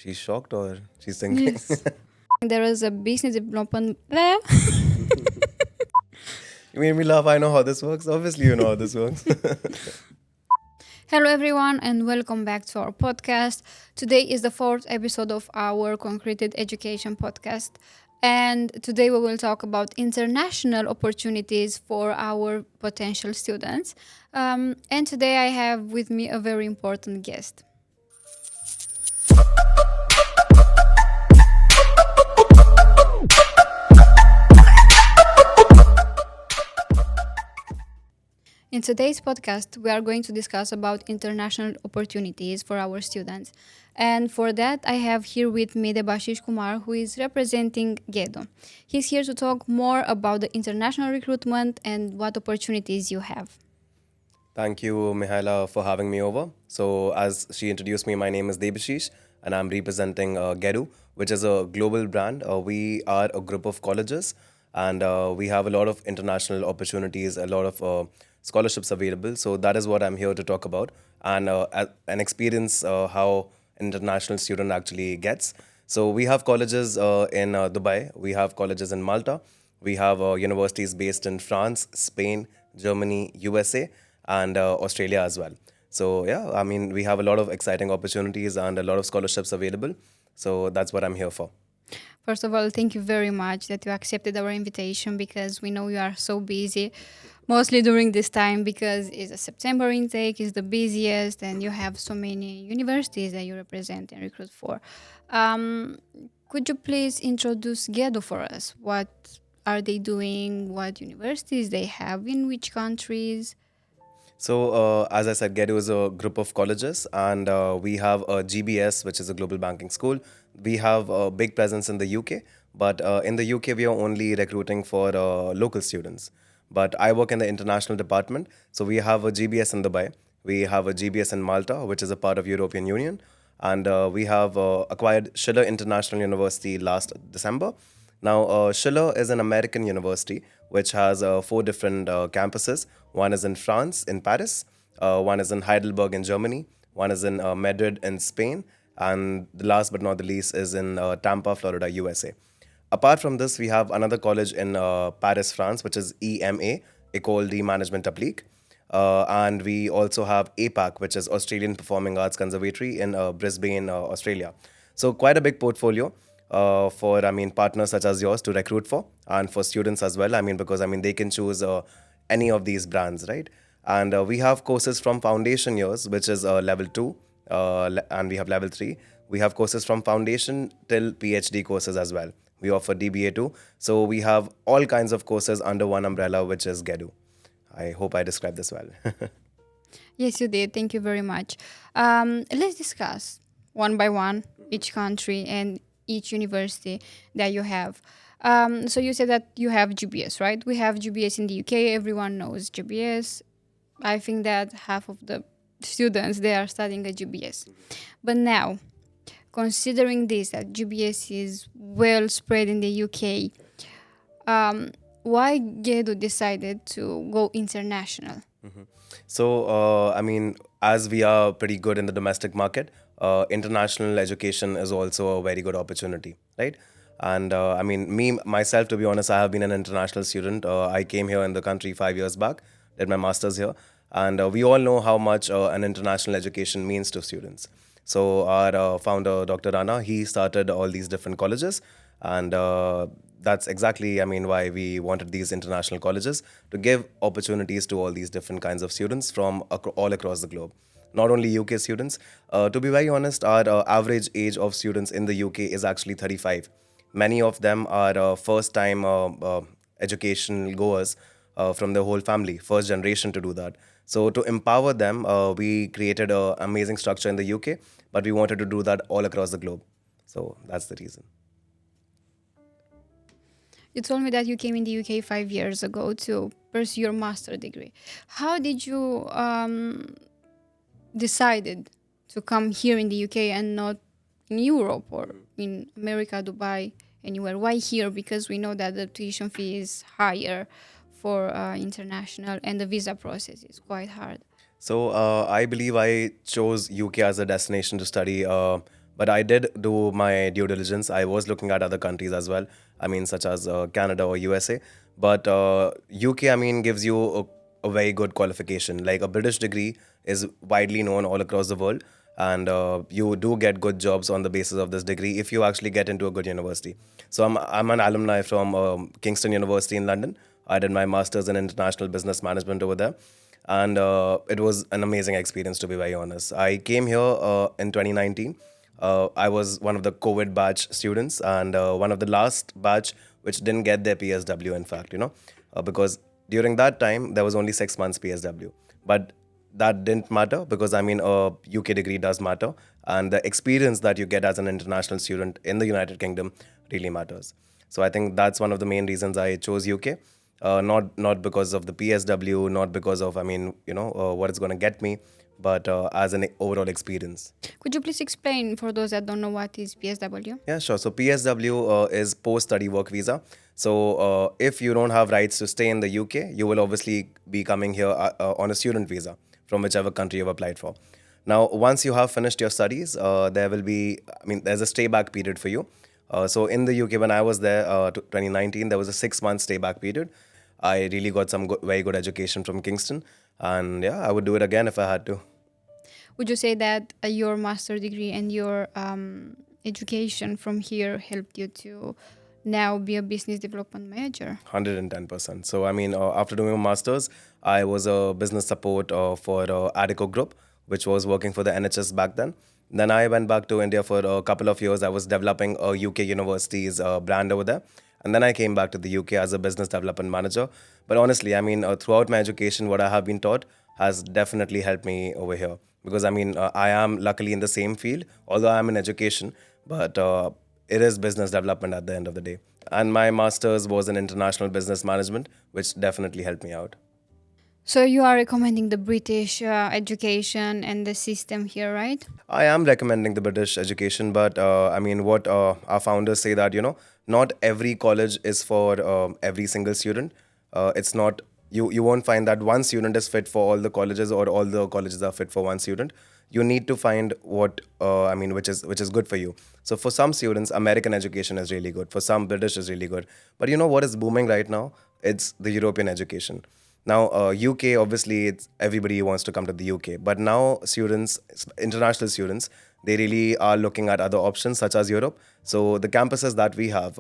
She's shocked or she's thinking? Yes. There is a business development there. You made me laugh. I know how this works. Obviously, you know how this works. Hello, everyone, and welcome back to our podcast. Today is the fourth episode of our Concreted Education podcast. And today we will talk about international opportunities for our potential students. And today I have with me a very important guest. In today's podcast, we are going to discuss about international opportunities for our students. And for that, I have here with me Debashish Kumar, who is representing GEDO. He's here to talk more about the international recruitment and what opportunities you have. Thank you, Mihaela, for having me over. So, as she introduced me, my name is Debashish, and I'm representing Gedu, which is a global brand. We are a group of colleges, and we have a lot of international opportunities, a lot of scholarships available. So, that is what I'm here to talk about and experience how an international student actually gets. So, we have colleges in Dubai, we have colleges in Malta, we have universities based in France, Spain, Germany, USA, and Australia as well. So yeah, I mean, we have a lot of exciting opportunities and a lot of scholarships available. So that's what I'm here for. First of all, thank you very much that you accepted our invitation because we know you are so busy, mostly during this time because it's a September intake, is the busiest, and you have so many universities that you represent and recruit for. Um, could you please introduce GEDO for us? What are they doing? What universities they have? In which countries? So, as I said, GEDU is a group of colleges, and we have a GBS, which is a global banking school. We have a big presence in the UK, but in the UK, we are only recruiting for local students. But I work in the international department, so we have a GBS in Dubai, we have a GBS in Malta, which is a part of European Union, and we have acquired Schiller International University last December. Now, Schiller is an American university which has four different campuses. One is in France, in Paris, one is in Heidelberg in Germany, one is in Madrid in Spain, and the last but not the least is in Tampa, Florida, USA. Apart from this, we have another college in Paris, France, which is EMA, École de Management Applique. And we also have APAC, which is Australian Performing Arts Conservatory in Brisbane, Australia. So quite a big portfolio for, I mean, partners such as yours to recruit for, and for students as well. I mean, because I mean they can choose any of these brands, right? And we have courses from foundation years, which is level two, and we have level three. We have courses from foundation till PhD courses as well. We offer DBA too. So we have all kinds of courses under one umbrella, which is GEDU. I hope I described this well. Yes, you did. Thank you very much. Let's discuss one by one each country and each university that you have. So you said that you have GBS, right? We have GBS in the UK. Everyone knows GBS. I think that half of the students they are studying at GBS. But now, considering this that GBS is well spread in the UK, why Gedo decided to go international? So, I mean, as we are pretty good in the domestic market, international education is also a very good opportunity, right? And I mean, me, myself, to be honest, I have been an international student. I came here in the country 5 years back, did my master's here. And we all know how much an international education means to students. So, our founder, Dr. Rana, he started all these different colleges. And that's exactly, I mean, why we wanted these international colleges to give opportunities to all these different kinds of students from all across the globe. Not only UK students. To be very honest, our average age of students in the UK is actually 35. Many of them are first time education goers from their whole family, first generation to do that. So, to empower them, we created an amazing structure in the UK, but we wanted to do that all across the globe. So, that's the reason. You told me that you came in the UK 5 years ago to pursue your master degree. How did you decided to come here in the UK and not in Europe or in America, Dubai, anywhere? Why here? Because we know that the tuition fee is higher for international and the visa process is quite hard. So I believe I chose UK as a destination to study But I did do my due diligence. I was looking at other countries as well. I mean, such as Canada or USA. But UK, I mean, gives you a very good qualification. Like a British degree is widely known all across the world, and you do get good jobs on the basis of this degree if you actually get into a good university. So I'm an alumni from Kingston University in London. I did my master's in international business management over there, and it was an amazing experience, to be very honest. I came here in 2019. I was one of the COVID batch students, and one of the last batch which didn't get their PSW, in fact, because during that time there was only 6 months PSW. But that didn't matter, because I mean, a UK degree does matter, and the experience that you get as an international student in the United Kingdom really matters. So I think that's one of the main reasons I chose UK. Not because of the PSW, not because of, I mean, what it's going to get me, but as an overall experience. Could you please explain for those that don't know what is PSW? Yeah, sure. So PSW is post-study work visa. So if you don't have rights to stay in the UK, you will obviously be coming here on a student visa from whichever country you've applied for. Now, once you have finished your studies, there will be, I mean, there's a stay back period for you. So in the UK, when I was there, 2019, there was a 6 month stay back period. I really got some very good education from Kingston, and yeah, I would do it again if I had to. Would you say that your master degree and your education from here helped you to now be a business development manager? 110%. So, I mean, after doing a master's, I was a business support for Adeco Group, which was working for the NHS back then. Then I went back to India for a couple of years. I was developing a UK university's brand over there. And then I came back to the UK as a business development manager. But honestly, I mean, throughout my education, what I have been taught has definitely helped me over here. Because I mean, I am luckily in the same field, although I'm in education, but it is business development at the end of the day. And my master's was in international business management, which definitely helped me out. So you are recommending the British education and the system here, right? I am recommending the British education, but I mean, what our founders say that, not every college is for every single student. It's not, you won't find that one student is fit for all the colleges, or all the colleges are fit for one student. You need to find what, I mean, which is good for you. So for some students, American education is really good. For some, British is really good. But you know what is booming right now? It's the European education. Now, UK, obviously, it's everybody wants to come to the UK. But now, students, international students, they really are looking at other options such as Europe. So the campuses that we have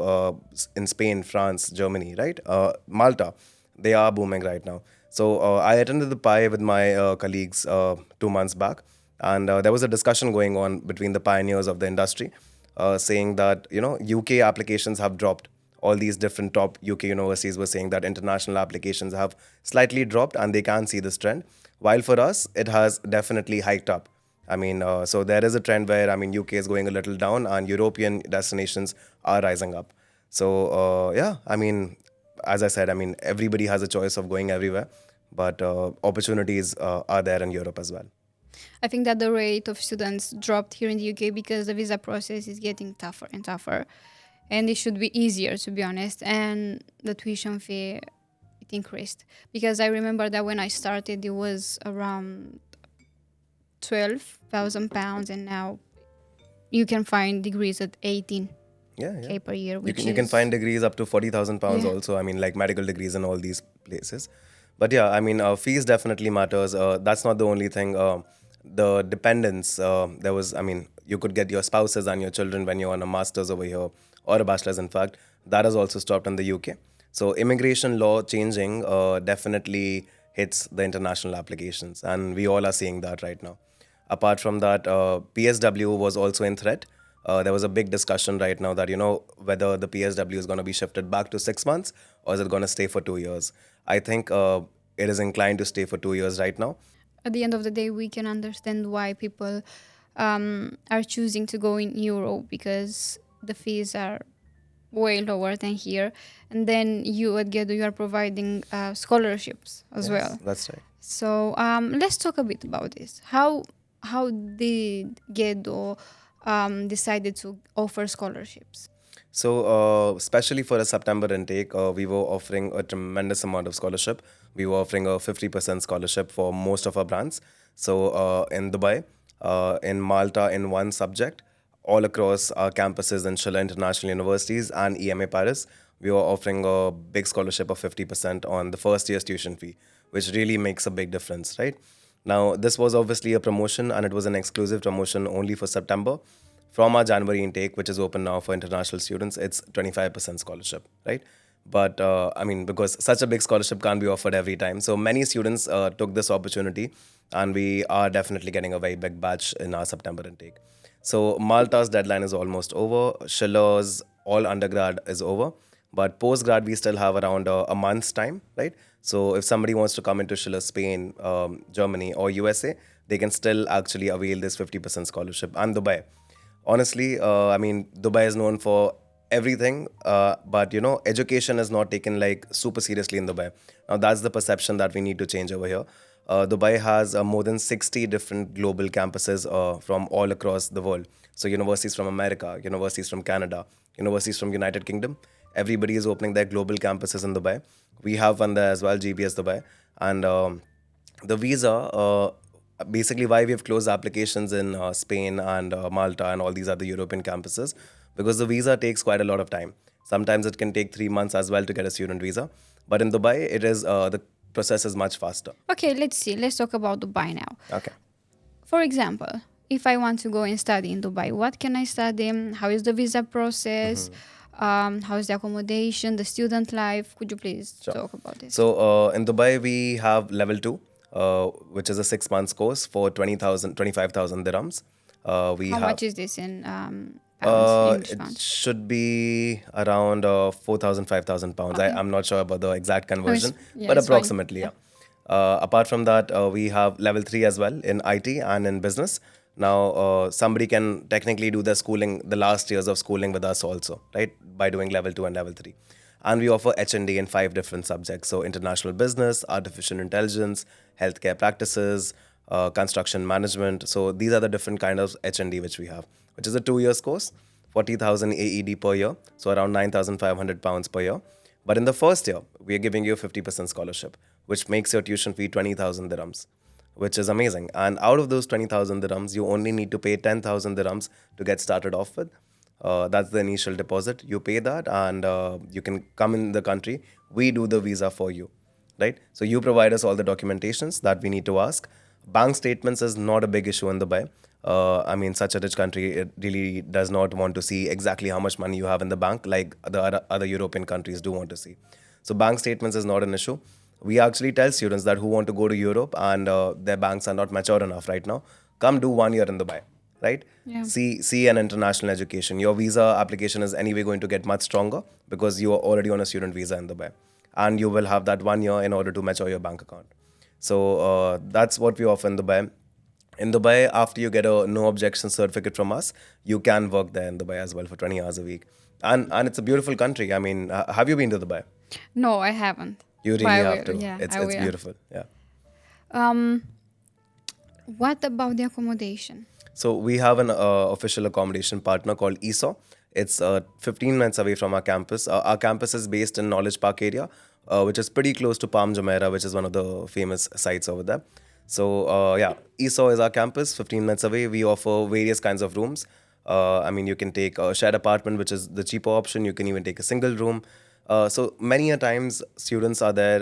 in Spain, France, Germany, right, Malta, they are booming right now. So I attended the PI with my colleagues 2 months back, and there was a discussion going on between the pioneers of the industry, saying that UK applications have dropped. All these different top UK universities were saying that international applications have slightly dropped, and they can see this trend. While for us, it has definitely hiked up. I mean, so there is a trend where, I mean, UK is going a little down and European destinations are rising up. So, yeah, I mean, as I said, I mean, everybody has a choice of going everywhere, but opportunities are there in Europe as well. I think that the rate of students dropped here in the UK because the visa process is getting tougher and tougher. And it should be easier, to be honest. And the tuition fee, it increased. Because I remember that when I started, it was around £12,000. And now you can find degrees at 18K Yeah. per year, You which can, you can is... find degrees up to £40,000 Yeah. also. I mean, like medical degrees in all these places. But yeah, I mean, fees definitely matters. That's not the only thing. The dependents, there was, I mean, you could get your spouses and your children when you're on a master's over here, or a bachelor's, in fact. That has also stopped in the UK. So immigration law changing definitely hits the international applications, and we all are seeing that right now. Apart from that, PSW was also in threat. There was a big discussion right now that, whether the PSW is going to be shifted back to 6 months, or is it going to stay for 2 years. I think it is inclined to stay for 2 years right now. At the end of the day, we can understand why people are choosing to go in Europe, because the fees are way lower than here. And then you at Gedo, you are providing scholarships as well. That's right. So let's talk a bit about this. How did Gedo decided to offer scholarships? So, especially for a September intake, we were offering a tremendous amount of scholarship. We were offering a 50% scholarship for most of our brands. So, in Dubai, in Malta, in one subject, all across our campuses in Shilla International Universities and EMA Paris, we are offering a big scholarship of 50% on the first year's tuition fee, which really makes a big difference, right? Now, this was obviously a promotion and it was an exclusive promotion only for September. From our January intake, which is open now for international students, it's 25% scholarship, right? But I mean, because such a big scholarship can't be offered every time. So many students took this opportunity, and we are definitely getting a very big batch in our September intake. So Malta's deadline is almost over. Schiller's all undergrad is over. But postgrad, we still have around a month's time, right? So if somebody wants to come into Schiller, Spain, Germany, or USA, they can still actually avail this 50% scholarship. And Dubai. Honestly, I mean, Dubai is known for everything, but education is not taken like super seriously in Dubai. Now, that's the perception that we need to change over here. Dubai has more than 60 different global campuses from all across the world. So universities from America, universities from Canada, universities from United Kingdom. Everybody is opening their global campuses in Dubai. We have one there as well, GBS Dubai, and the visa. Basically, why we have closed applications in Spain and Malta and all these other European campuses, because the visa takes quite a lot of time. Sometimes it can take 3 months as well to get a student visa, but in Dubai, it is the process is much faster. Okay, let's see. Let's talk about Dubai now. Okay. For example, if I want to go and study in Dubai, what can I study? How is the visa process? How is the accommodation, the student life? Could you please talk about this? So in Dubai, we have level 2, which is a 6 months course for 20,000, 25,000 dirhams. How much is this in pounds, English It pounds? should be around 4,000, 5,000 pounds. I'm not sure about the exact conversion, yeah, but it's fine. approximately, yeah. Apart from that, we have level 3 as well in IT and in business. Now, somebody can technically do their schooling, the last years of schooling with us also, right? By doing level 2 and level 3. And we offer H&D in 5 different subjects. So international business, artificial intelligence, healthcare practices, construction management. So these are the different kind of H&D which we have, which is a 2 years course, 40,000 AED per year, so around 9,500 pounds per year. But in the first year, we are giving you a 50% scholarship, which makes your tuition fee 20,000 dirhams, which is amazing. And out of those 20,000 dirhams, you only need to pay 10,000 dirhams to get started off with. That's the initial deposit. You pay that, and you can come in the country. We do the visa for you, right? So you provide us all the documentations that we need to ask. Bank statements is not a big issue in Dubai. I mean, such a rich country, it really does not want to see exactly how much money you have in the bank, like the other European countries do want to see. So bank statements is not an issue. We actually tell students that who want to go to Europe and their banks are not mature enough right now, come do 1 year in Dubai, right? Yeah. See an international education. Your visa application is anyway going to get much stronger because you are already on a student visa in Dubai, and you will have that 1 year in order to mature your bank account. So that's what we offer in Dubai. In Dubai, after you get a no objection certificate from us, you can work there in Dubai as well for 20 hours a week. And it's a beautiful country. I mean, have you been to Dubai? No, I haven't. You But really I have will, to. yeah, It's I it's will. beautiful. Yeah. Um, what about the accommodation? So we have an official accommodation partner called ESO. It's 15 minutes away from our campus. Our campus is based in Knowledge Park area, which is pretty close to Palm Jumeirah, which is one of the famous sites over there. So yeah, ESO is our campus, 15 minutes away. We offer various kinds of rooms. I mean, you can take a shared apartment, which is the cheaper option. You can even take a single room. So many a times students are there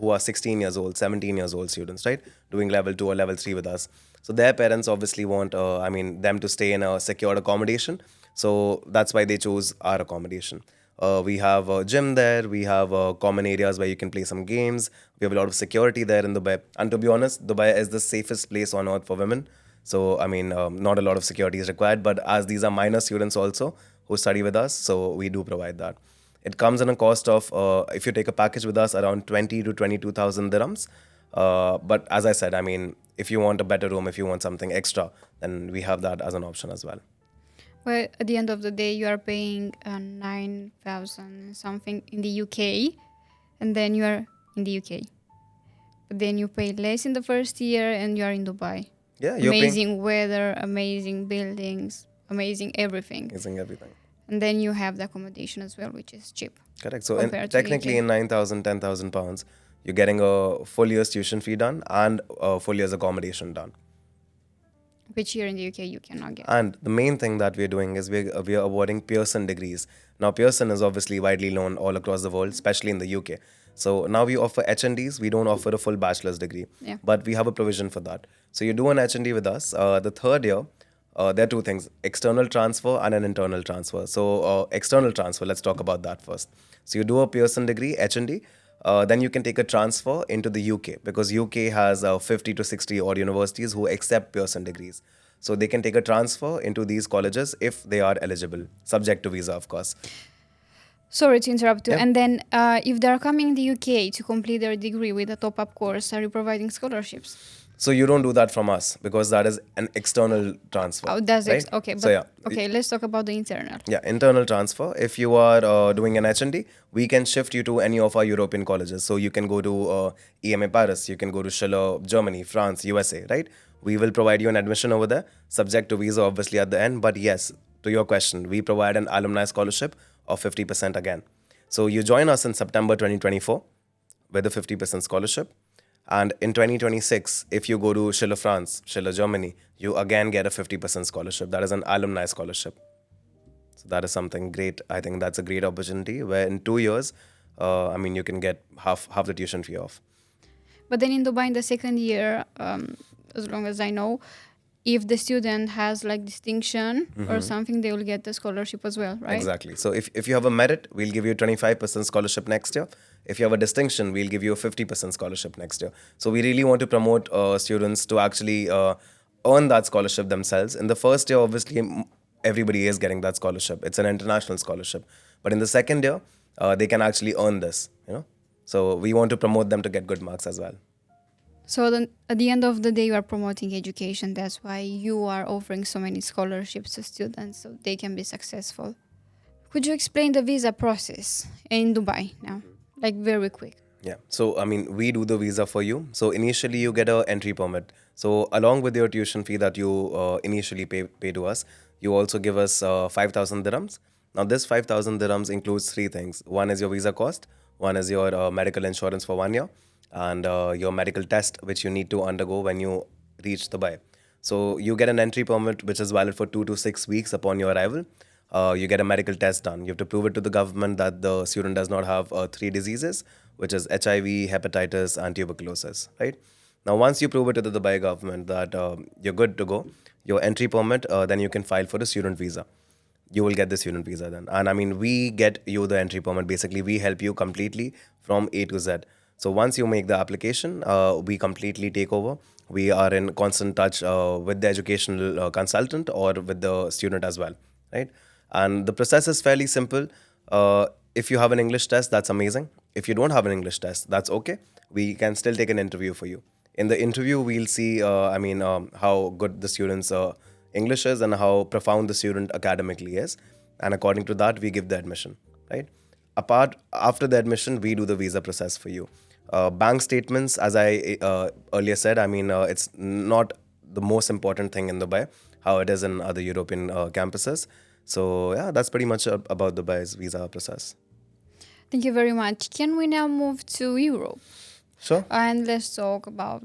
who are 16 years old, 17 years old students, right? Doing level 2 or level 3 with us. So their parents obviously want, I mean, them to stay in a secured accommodation. So that's why they chose our accommodation. We have a gym there. We have common areas where you can play some games. We have a lot of security there in Dubai. And to be honest, Dubai is the safest place on earth for women. So, I mean, not a lot of security is required. But as these are minor students also who study with us, so we do provide that. It comes in a cost of, if you take a package with us, around 20 to 22,000 dirhams. But as I said, I mean, if you want a better room, if you want something extra, then we have that as an option as well. Well, at the end of the day, you are paying 9,000 something in the UK, and then you are in the UK. But then you pay less in the first year, and you are in Dubai. Yeah, you're paying Amazing weather, amazing buildings, amazing everything. amazing everything. And then you have the accommodation as well, which is cheap. Correct. So Compared to technically, UK. in 9,000, 10,000 pounds, you're getting a full year's tuition fee done and a full year's accommodation done. which here in the UK you cannot get. And the main thing that we're doing is we're awarding Pearson degrees. Now, Pearson is obviously widely known all across the world, especially in the UK. So now we offer H&Ds. We don't offer a full bachelor's degree, Yeah. but we have a provision for that. So you do an H&D with us. The third year, there are two things: external transfer and an internal transfer. So external transfer, let's talk about that first. So you do a Pearson degree, H&D. Then you can take a transfer into the UK, because UK has 50 to 60 odd universities who accept Pearson degrees. So they can take a transfer into these colleges if they are eligible, subject to visa, of course. Sorry to interrupt you. Yeah. And then, if they are coming in the UK to complete their degree with a top-up course, are you providing scholarships? So you don't do that from us, because that is an external transfer. Oh, that's right? okay. But So yeah, okay, let's talk about the internal. yeah, internal transfer. If you are doing an H&D, we can shift you to any of our European colleges. So you can go to EMA Paris, you can go to Schiller, Germany, France, USA, right? We will provide you an admission over there, subject to visa, obviously, at the end. But yes, to your question, we provide an alumni scholarship of 50% again. So you join us in September 2024 with a 50% scholarship. And in 2026, if you go to Schiller France, Schiller Germany, you again get a 50% scholarship. That is an alumni scholarship. So that is something great. I think that's a great opportunity where in 2 years, you can get half the tuition fee off. But then in Dubai, in the second year, as long as I know, if the student has like distinction or something, they will get the scholarship as well, right? Exactly. So if you have a merit, we'll give you 25% scholarship next year. If you have a distinction, we'll give you a 50% scholarship next year. So we really want to promote students to actually earn that scholarship themselves. In the first year, obviously, everybody is getting that scholarship. It's an international scholarship. But in the second year, they can actually earn this, So we want to promote them to get good marks as well. So then at the end of the day, you are promoting education. That's why you are offering so many scholarships to students so they can be successful. Could you explain the visa process in Dubai now? Like very quick. Yeah. So, we do the visa for you. So, initially, you get an entry permit. So, along with your tuition fee that you initially pay to us, you also give us 5,000 dirhams. Now, this 5,000 dirhams includes three things. One is your visa cost, one is your medical insurance for 1 year, and your medical test, which you need to undergo when you reach Dubai. So, you get an entry permit, which is valid for 2 to 6 weeks upon your arrival. You get a medical test done. You have to prove it to the government that the student does not have three diseases, which is HIV, hepatitis, and tuberculosis, right? Now, once you prove it to the Dubai government that you're good to go, your entry permit, then you can file for a student visa. You will get the student visa then. And we get you the entry permit. Basically, we help you completely from A to Z. So once you make the application, we completely take over. We are in constant touch with the educational consultant or with the student as well, right? And the process is fairly simple. If you have an English test, that's amazing. If you don't have an English test, that's okay. We can still take an interview for you. In the interview, we'll see, how good the student's English is and how profound the student academically is. And according to that, we give the admission, right? After the admission, we do the visa process for you. Bank statements, as I earlier said, it's not the most important thing in Dubai, how it is in other European campuses. So yeah, that's pretty much about Dubai's visa process. Thank you very much. Can we now move to Europe? Sure. And let's talk about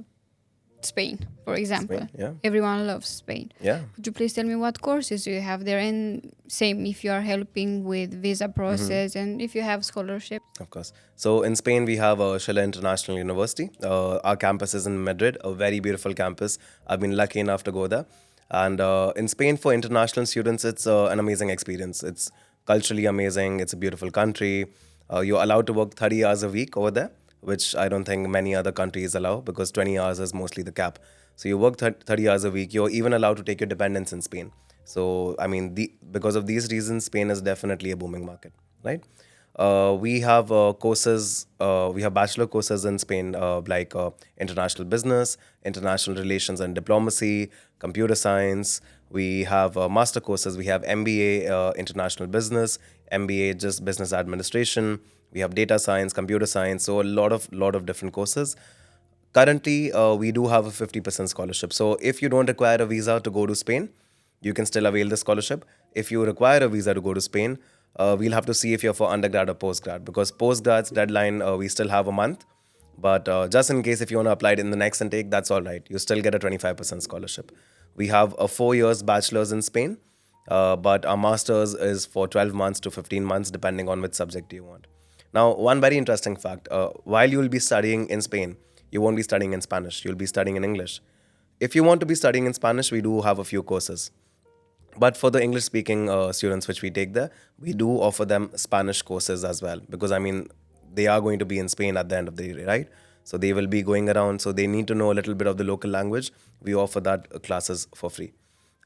Spain, for example. Spain, yeah. Everyone loves Spain. Yeah. Could you please tell me what courses you have there? And same if you are helping with visa process and if you have scholarships. Of course. So in Spain, we have Schiller International University. Our campus is in Madrid, a very beautiful campus. I've been lucky enough to go there. And in Spain, for international students, it's an amazing experience. It's culturally amazing. It's a beautiful country. You're allowed to work 30 hours a week over there, which I don't think many other countries allow, because 20 hours is mostly the cap. So you work 30 hours a week. You're even allowed to take your dependents in Spain. So, because of these reasons, Spain is definitely a booming market, right? We have courses, we have bachelor courses in Spain, like international business, international relations and diplomacy, computer science. We have master courses. We have MBA, international business, MBA, just business administration. We have data science, computer science. So a lot of different courses. Currently, we do have a 50% scholarship. So if you don't require a visa to go to Spain, you can still avail the scholarship. If you require a visa to go to Spain, we'll have to see if you're for undergrad or postgrad, because postgrad's deadline, we still have a month. But just in case if you want to apply it in the next intake, that's all right. You still get a 25% scholarship. We have a 4 years bachelor's in Spain, but our master's is for 12 months to 15 months, depending on which subject you want. Now, one very interesting fact, while you will be studying in Spain, you won't be studying in Spanish, you'll be studying in English. If you want to be studying in Spanish, we do have a few courses. But for the English speaking students which we take there, we do offer them Spanish courses as well. Because, I mean, they are going to be in Spain at the end of the day, right? So they will be going around. So they need to know a little bit of the local language. We offer that classes for free.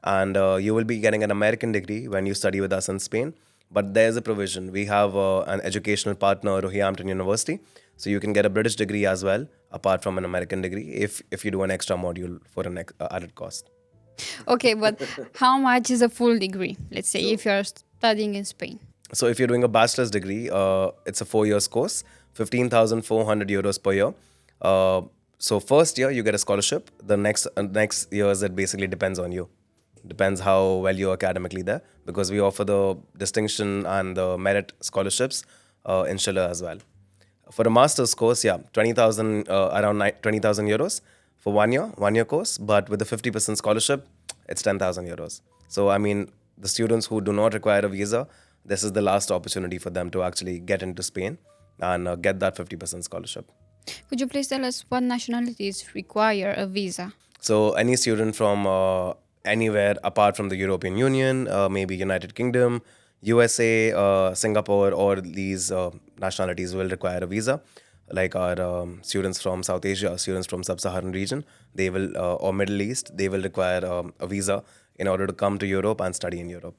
And you will be getting an American degree when you study with us in Spain. But there's a provision. We have an educational partner, Roehampton University. So you can get a British degree as well, apart from an American degree, if you do an extra module for an added cost. Okay, but how much is a full degree? Let's say if you're studying in Spain. So if you're doing a bachelor's degree, it's a 4 years course, 15,400 euros per year. So first year you get a scholarship. The next years it basically depends on you. Depends how well you're academically there, because we offer the distinction and the merit scholarships in Schiller as well. For a master's course, yeah, 20,000 around 20,000 euros for 1 year course. But with the 50% scholarship, it's 10,000 euros. So I mean, the students who do not require a visa, this is the last opportunity for them to actually get into Spain and get that 50% scholarship. Could you please tell us what nationalities require a visa? So any student from anywhere apart from the European Union, maybe United Kingdom, USA, Singapore, or these nationalities will require a visa. Like our students from South Asia, students from Sub-Saharan region, they will, or Middle East, they will require a visa in order to come to Europe and study in Europe.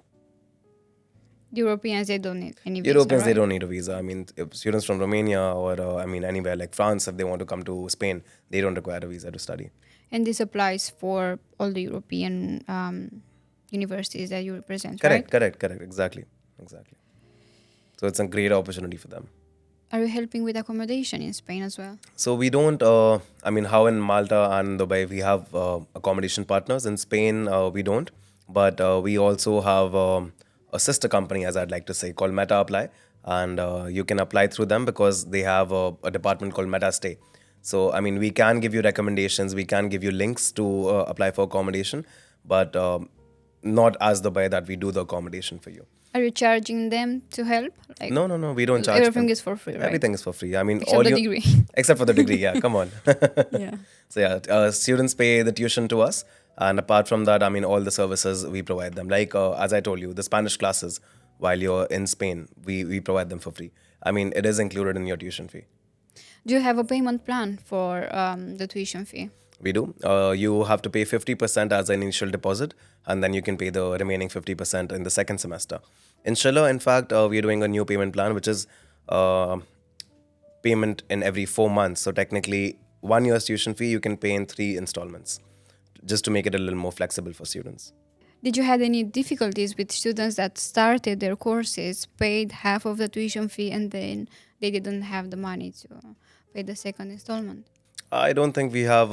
The Europeans, they don't need any visa, Europeans, they right? don't need a visa. I mean, if students from Romania or I mean anywhere like France, if they want to come to Spain, they don't require a visa to study. And this applies for all the European universities that you represent, Correct, right? correct, exactly. So it's a great opportunity for them. Are you helping with accommodation in Spain as well? So we don't, I mean, how in Malta and Dubai we have accommodation partners. In Spain, we don't. But we also have a sister company, as I'd like to say, called Meta Apply. And you can apply through them because they have a department called Meta Stay. So, I mean, we can give you recommendations, we can give you links to apply for accommodation, but not as the way that we do the accommodation for you. Are you charging them to help? Like No, we don't charge everything them. is for free, right? Everything is for free. I mean, Except all the you degree. except for the degree. Yeah, come on. Yeah. So yeah, students pay the tuition to us, and apart from that, I mean, all the services we provide them. Like as I told you, the Spanish classes while you're in Spain, we provide them for free. I mean, it is included in your tuition fee. Do you have a payment plan for the tuition fee? We do. You have to pay 50% as an initial deposit, and then you can pay the remaining 50% in the second semester. In Schiller, in fact, we are doing a new payment plan, which is payment in every 4 months. So technically, 1 year's tuition fee you can pay in 3 installments, just to make it a little more flexible for students. Did you had any difficulties with students that started their courses, paid half of the tuition fee, and then they didn't have the money to pay the second installment? I don't think we have,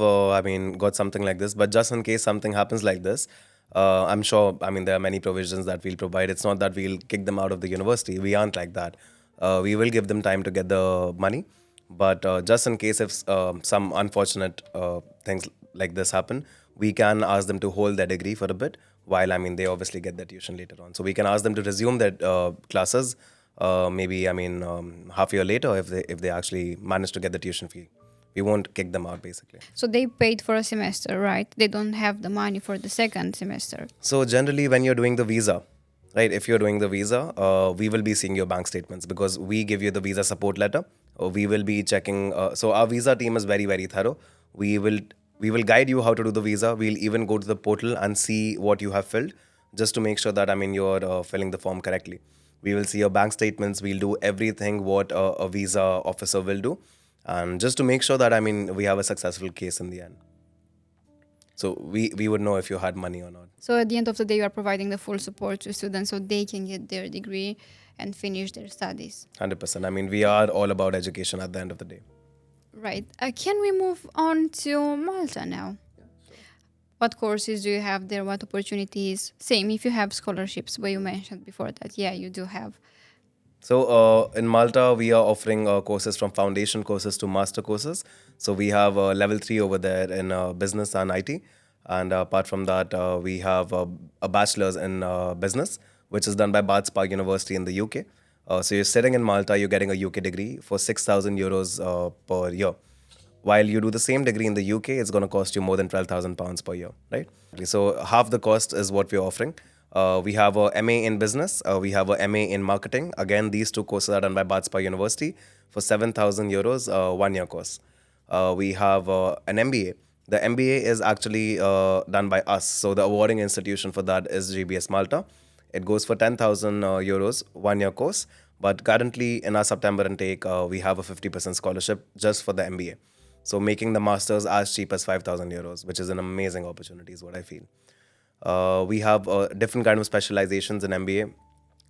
got something like this. But just in case something happens like this, I'm sure, there are many provisions that we'll provide. It's not that we'll kick them out of the university. We aren't like that. We will give them time to get the money. But just in case if some unfortunate things like this happen, we can ask them to hold their degree for a bit while, they obviously get their tuition later on. So we can ask them to resume their classes maybe, half a year later if they actually manage to get the tuition fee. We won't kick them out, basically. So they paid for a semester, right? They don't have the money for the second semester. So generally, when you're doing the visa, right? If you're doing the visa, we will be seeing your bank statements because we give you the visa support letter. We will be checking. So our visa team is very, very thorough. We will guide you how to do the visa. We'll even go to the portal and see what you have filled, just to make sure that you're filling the form correctly. We will see your bank statements. We'll do everything what a visa officer will do, and just to make sure that we have a successful case in the end. So we would know if you had money or not. So at the end of the day, you are providing the full support to students so they can get their degree and finish their studies. 100%. We are all about education at the end of the day. Right. Can we move on to Malta now? What courses do you have there? What opportunities? Same if you have scholarships, but you mentioned before that, yeah, you do have. So in Malta, we are offering courses from foundation courses to master courses. So we have level 3 over there in business and IT. And apart from that, we have a bachelor's in business, which is done by Bard Spark University in the UK. So you're sitting in Malta, you're getting a UK degree for 6,000 euros per year. While you do the same degree in the UK, it's going to cost you more than 12,000 pounds per year, right? So half the cost is what we're offering. We have a MA in business. We have a MA in marketing. Again, these two courses are done by Bard Spark University for 7,000 euros, 1 year course. We have an MBA. The MBA is actually done by us. So the awarding institution for that is GBS Malta. It goes for 10,000 euros, 1 year course. But currently, in our September intake, we have a 50% scholarship just for the MBA. So making the masters as cheap as 5,000 euros, which is an amazing opportunity, is what I feel. We have different kind of specializations in MBA,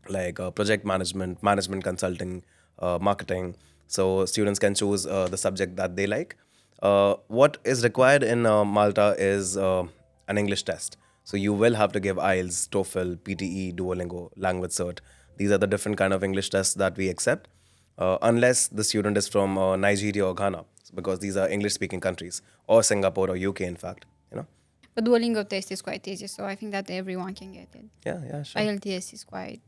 like project management, management consulting, marketing. So students can choose the subject that they like. What is required in Malta is an English test. So you will have to give IELTS, TOEFL, PTE, Duolingo, language cert. These are the different kind of English tests that we accept, unless the student is from Nigeria or Ghana, because these are English-speaking countries, or Singapore or UK, in fact. You know. But Duolingo test is quite easy, so I think that everyone can get it. Yeah, yeah, sure. IELTS is quite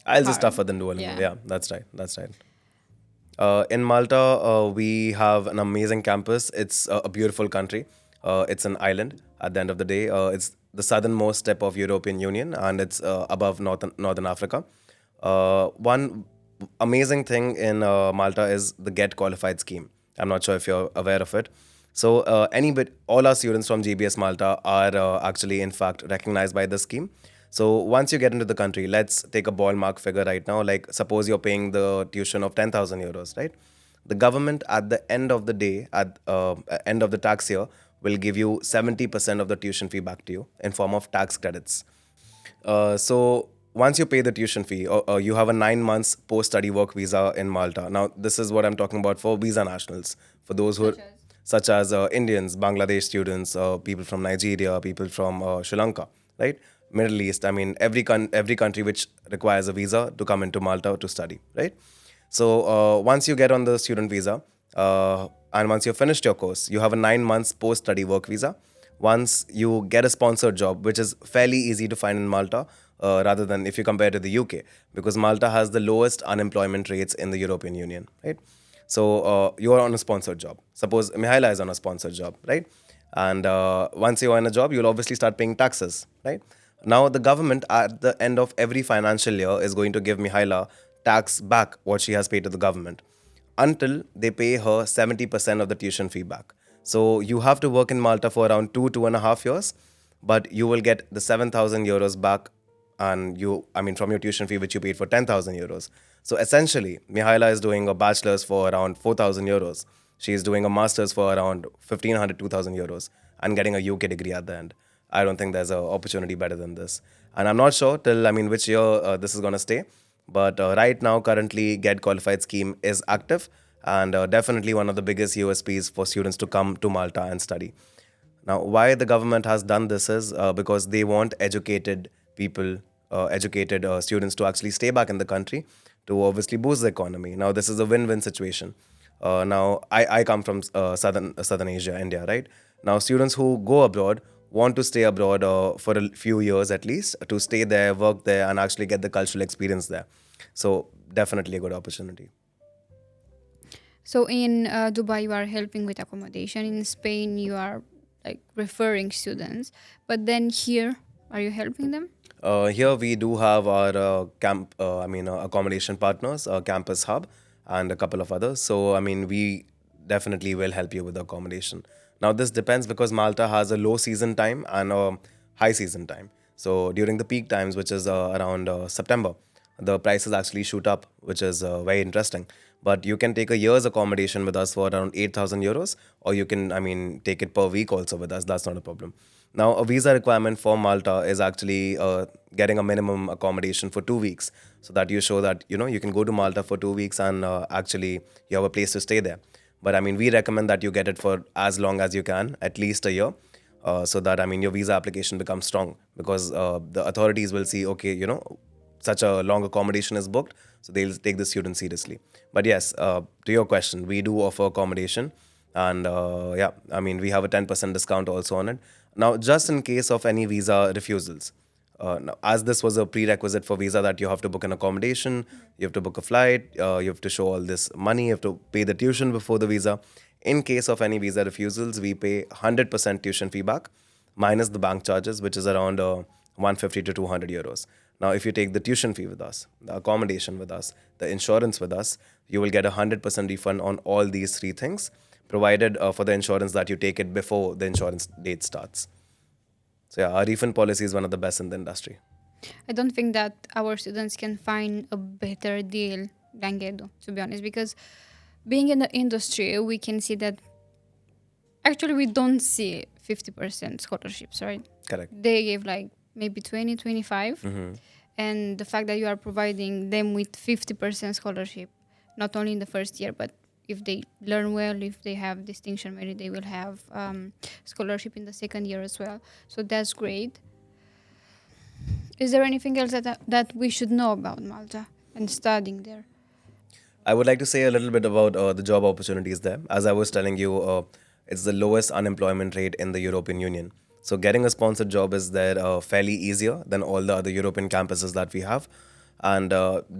IELTS is hard. tougher than Duolingo. Yeah. Yeah, that's right. That's right. In Malta, we have an amazing campus. It's a beautiful country. It's an island. At the end of the day, it's the southernmost tip of European Union, and it's above Northern Africa. One amazing thing in Malta is the Get Qualified scheme. I'm not sure if you're aware of it. So all our students from GBS Malta are actually, in fact, recognized by the scheme. So once you get into the country, let's take a ballpark figure right now. Like suppose you're paying the tuition of 10,000 euros, right? The government at the end of the day, at end of the tax year, will give you 70% of the tuition fee back to you in form of tax credits. So once you pay the tuition fee, you have a 9 months post-study work visa in Malta. Now, this is what I'm talking about for visa nationals, for those who are such as Indians, Bangladesh students, people from Nigeria, people from Sri Lanka, right? Middle East. I mean, every country which requires a visa to come into Malta to study, right? So once you get on the student visa, and once you've finished your course, you have a 9 months post-study work visa. Once you get a sponsored job, which is fairly easy to find in Malta, rather than if you compare to the UK, because Malta has the lowest unemployment rates in the European Union, right? So you are on a sponsored job. Suppose Mihaila is on a sponsored job, right? And once you're on a job, you'll obviously start paying taxes, right? Now the government at the end of every financial year is going to give Mihaila tax back what she has paid to the government until they pay her 70% of the tuition fee back. So you have to work in Malta for around 2.5 years, but you will get the 7,000 euros back, and from your tuition fee which you paid for 10,000 euros. So essentially, Mihaila is doing a bachelor's for around 4,000 euros. She is doing a master's for around 1,500, 2,000 euros and getting a UK degree at the end. I don't think there's an opportunity better than this. And I'm not sure till, which year this is going to stay. But right now, currently, Get Qualified scheme is active, and definitely one of the biggest USPs for students to come to Malta and study. Now, why the government has done this is because they want educated people, educated students to actually stay back in the country to obviously boost the economy. Now, this is a win-win situation. Now, I come from Southern Asia, India, right? Now, students who go abroad want to stay abroad for a few years at least to stay there, work there, and actually get the cultural experience there. So, definitely a good opportunity. So in Dubai, you are helping with accommodation. In Spain, you are like referring students. But then here, are you helping them? Here we do have our accommodation partners, Campus Hub, and a couple of others. So, we definitely will help you with the accommodation. Now, this depends because Malta has a low season time and a high season time. So, during the peak times, which is around September, the prices actually shoot up, which is very interesting. But you can take a year's accommodation with us for around 8,000 euros, or you can, take it per week also with us. That's not a problem. Now, a visa requirement for Malta is actually getting a minimum accommodation for 2 weeks, so that you show that you can go to Malta for 2 weeks and actually you have a place to stay there. But we recommend that you get it for as long as you can, at least a year, so that your visa application becomes strong, because the authorities will see, okay, such a long accommodation is booked, so they'll take the student seriously. But yes, to your question, we do offer accommodation, and we have a 10% discount also on it. Now, just in case of any visa refusals, now, as this was a prerequisite for visa, that you have to book an accommodation, you have to book a flight, you have to show all this money, you have to pay the tuition before the visa. In case of any visa refusals, we pay 100% tuition fee back, minus the bank charges, which is around 150 to 200 euros. Now, if you take the tuition fee with us, the accommodation with us, the insurance with us, you will get a 100% refund on all these three things, provided for the insurance that you take it before the insurance date starts. So yeah, our refund policy is one of the best in the industry. I don't think that our students can find a better deal than Gedo, to be honest, because being in the industry, we can see that actually we don't see 50% scholarships, right? Correct. They give like maybe 20, 25. And the fact that you are providing them with 50% scholarship, not only in the first year, but if they learn well, if they have distinction merit, they will have scholarship in the second year as well. So that's great. Is there anything else that we should know about Malta and studying there? I would like to say a little bit about the job opportunities there. As I was telling you, it's the lowest unemployment rate in the European Union. So getting a sponsored job is there fairly easier than all the other European campuses that we have. And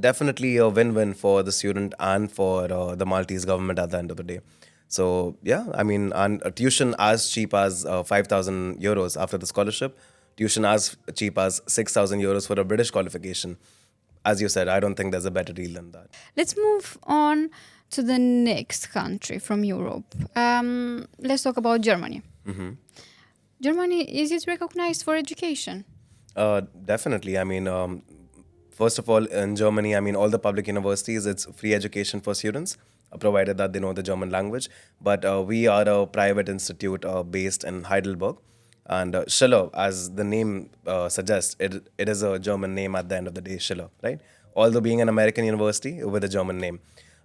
definitely a win-win for the student and for the Maltese government at the end of the day. So yeah, I mean, and a tuition as cheap as 5,000 euros after the scholarship, tuition as cheap as 6,000 euros for a British qualification. As you said, I don't think there's a better deal than that. Let's move on to the next country from Europe. Let's talk about Germany. Germany, is it recognized for education? Definitely. I mean, first of all, in Germany, I mean, all the public universities, it's free education for students, provided that they know the German language. But we are a private institute based in Heidelberg. And Schiller, as the name suggests, it is a German name at the end of the day, Schiller, right? Although being an American university with a German name.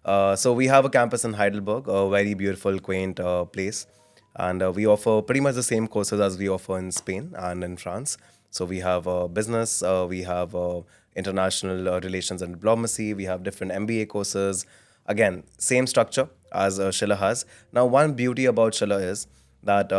So we have a campus in Heidelberg, a very beautiful, quaint place. And we offer pretty much the same courses as we offer in Spain and in France. So we have business, we have international relations and diplomacy, we have different MBA courses. Again, same structure as Schiller has. Now, one beauty about Schiller is that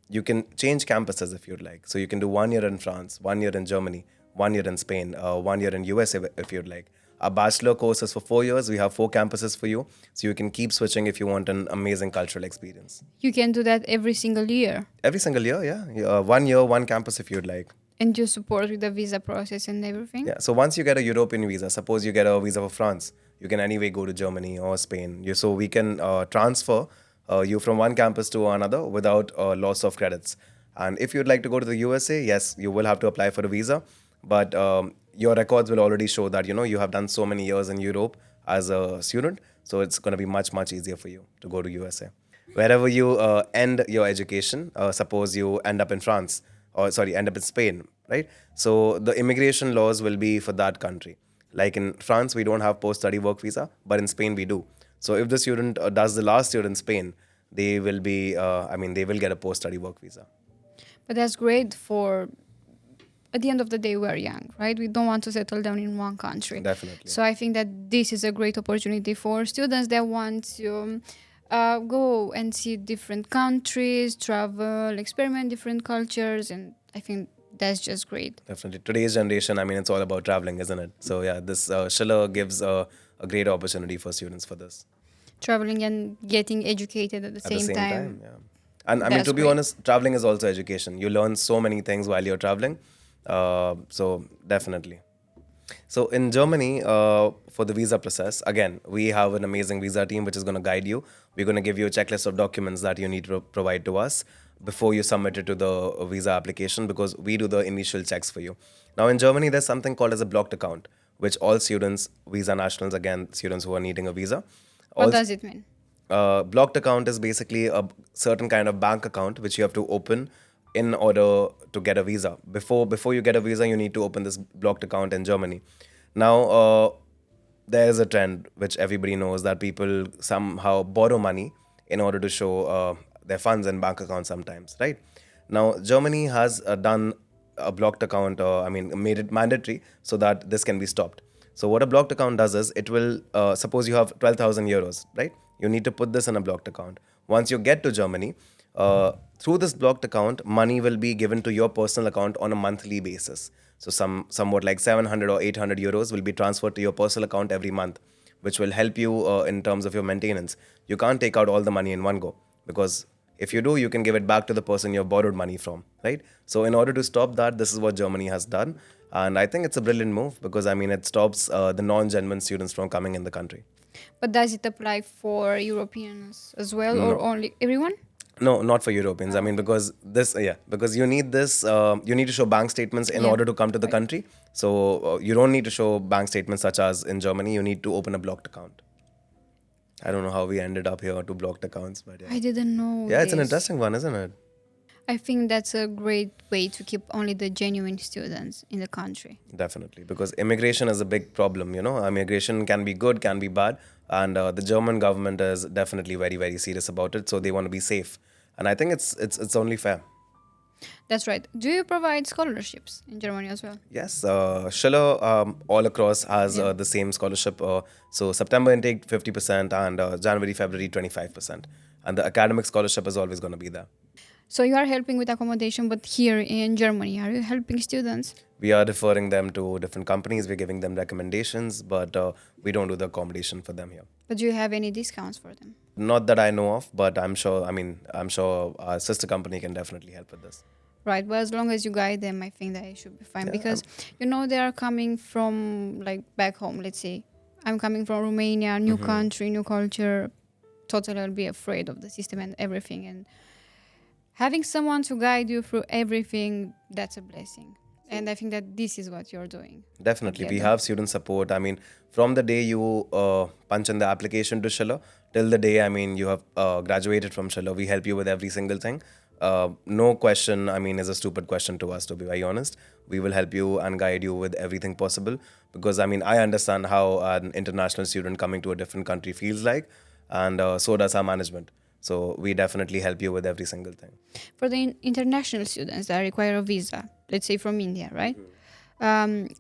you can change campuses if you'd like. So you can do 1 year in France, 1 year in Germany, 1 year in Spain, 1 year in US if you'd like. Our bachelor course is for 4 years. We have 4 campuses for you. So you can keep switching if you want an amazing cultural experience. You can do that every single year. Every single year, yeah. 1 year, 1 campus if you'd like. And you support with the visa process and everything? Yeah. So once you get a European visa, suppose you get a visa for France, you can anyway go to Germany or Spain. So we can transfer you from one campus to another without loss of credits. And if you'd like to go to the USA, yes, you will have to apply for a visa. But your records will already show that, you have done so many years in Europe as a student. So it's going to be much, much easier for you to go to USA. Wherever you end your education, suppose you end up in France, or sorry, end up in Spain, right? So the immigration laws will be for that country. Like in France, we don't have post-study work visa, but in Spain we do. So if the student does the last year in Spain, they will be, they will get a post-study work visa. But that's great for, at the end of the day, we're young, right? We don't want to settle down in one country. Definitely. So I think that this is a great opportunity for students that want to go and see different countries, travel, experiment different cultures, and I think that's just great. Definitely. Today's generation, it's all about traveling, isn't it? So yeah, this Schiller gives a great opportunity for students for this. Traveling and getting educated at the same time. Yeah. And to be honest, traveling is also education. You learn so many things while you're traveling. So definitely. So in Germany, for the visa process, again, we have an amazing visa team which is going to guide you. We're going to give you a checklist of documents that you need to provide to us before you submit it to the visa application, because we do the initial checks for you. Now in Germany, there's something called as a blocked account, which all students, visa nationals, again, students who are needing a visa. What does it mean? Blocked account is basically a certain kind of bank account which you have to open in order to get a visa. Before you get a visa, you need to open this blocked account in Germany. Now, there is a trend which everybody knows, that people somehow borrow money in order to show their funds in bank accounts sometimes, right? Now, Germany has done a blocked account, made it mandatory so that this can be stopped. So what a blocked account does is, it will, suppose you have 12,000 euros, right? You need to put this in a blocked account. Once you get to Germany, Through this blocked account, money will be given to your personal account on a monthly basis. So somewhat like 700 or 800 euros will be transferred to your personal account every month, which will help you in terms of your maintenance. You can't take out all the money in one go, because if you do, you can give it back to the person you borrowed money from, right? So in order to stop that, this is what Germany has done. And I think it's a brilliant move because, I mean, it stops the non-genuine students from coming in the country. But does it apply for Europeans as well, or No. only everyone? No, not for Europeans. I mean, because this, yeah, because you need this, you need to show bank statements in Yeah. order to come to the Right. country. So you don't need to show bank statements such as in Germany. You need to open a blocked account. I don't know how we ended up here to blocked accounts, but yeah. I didn't know Yeah, it's an this. interesting one, isn't it? I think that's a great way to keep only the genuine students in the country. Definitely, because immigration is a big problem. Immigration can be good, can be bad, and the German government is definitely very, very serious about it. So they want to be safe, and I think it's only fair. That's right. Do you provide scholarships in Germany as well? Yes, Schiller all across has Yeah. the same scholarship. So September intake 50% and January, February 25%, and the academic scholarship is always going to be there. So you are helping with accommodation, but here in Germany, are you helping students? We are referring them to different companies. We're giving them recommendations, but we don't do the accommodation for them here. But do you have any discounts for them? Not that I know of, but I'm sure. I mean, I'm sure our sister company can definitely help with this. Right, but as long as you guide them, I think that it should be fine. Yeah, Because they are coming from like back home. Let's say I'm coming from Romania, new country, new culture. Totally, I'll be afraid of the system and everything. And having someone to guide you through everything, that's a blessing. And I think that this is what you're doing. Definitely, we together. have student support. I mean, from the day you punch in the application to Schiller till the day, I mean, you have graduated from Schiller, we help you with every single thing. No question, I mean, is a stupid question to us, to be very honest. We will help you and guide you with everything possible because, I mean, I understand how an international student coming to a different country feels like, and so does our management. So we definitely help you with every single thing. For the international students that require a visa, let's say from India, right? Um,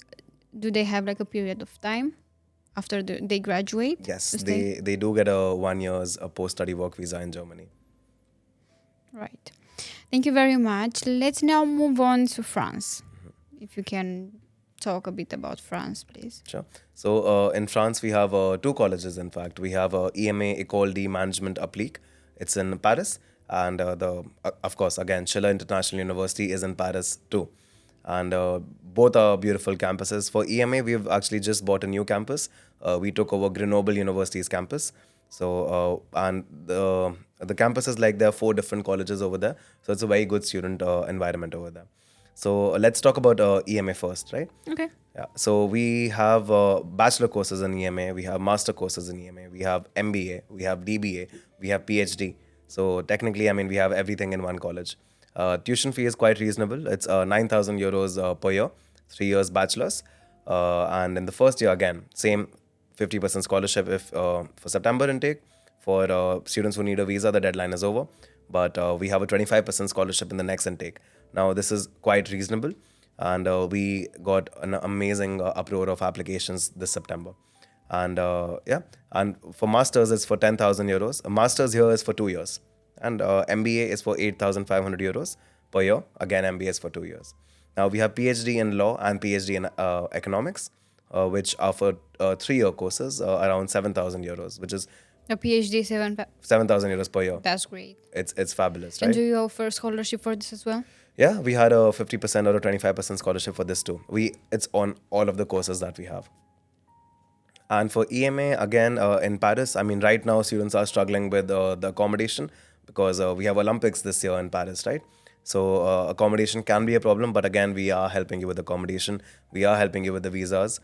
do they have like a period of time after they graduate? Yes, to stay? they do get a 1 year's post-study work visa in Germany. Right. Thank you very much. Let's now move on to France. If you can talk a bit about France, please. Sure. So in France, we have two colleges. In fact, we have EMA École de Management Applique. It's in Paris, and of course, again, Schiller International University is in Paris too. And both are beautiful campuses. For EMA, we've actually just bought a new campus. We took over Grenoble University's campus. So and the campus is like there are four different colleges over there. So it's a very good student environment over there. So let's talk about EMA first, right? Okay. Yeah. So we have bachelor courses in EMA, we have master courses in EMA, we have MBA, we have DBA, we have PhD. So technically, I mean, we have everything in one college. Tuition fee is quite reasonable. It's 9,000 euros per year, 3 years bachelor's. And in the first year, again, same 50% scholarship if for September intake. For students who need a visa, the deadline is over. But we have a 25% scholarship in the next intake. Now, this is quite reasonable. And we got an amazing uproar of applications this September. And yeah, and for masters, it's for 10,000 euros. A master's here is for 2 years. And MBA is for 8,500 euros per year. Again, MBA is for 2 years. Now, we have PhD in law and PhD in economics, which are for 3 year courses, around 7,000 euros, which is A PhD 7,000 euros per year. That's great. It's fabulous, And right? do you offer scholarship for this as well? Yeah, we had a 50% or a 25% scholarship for this too. It's on all of the courses that we have. And for EMA, again, in Paris, I mean, right now students are struggling with the accommodation because we have Olympics this year in Paris, right? So accommodation can be a problem, but again, we are helping you with accommodation. We are helping you with the visas.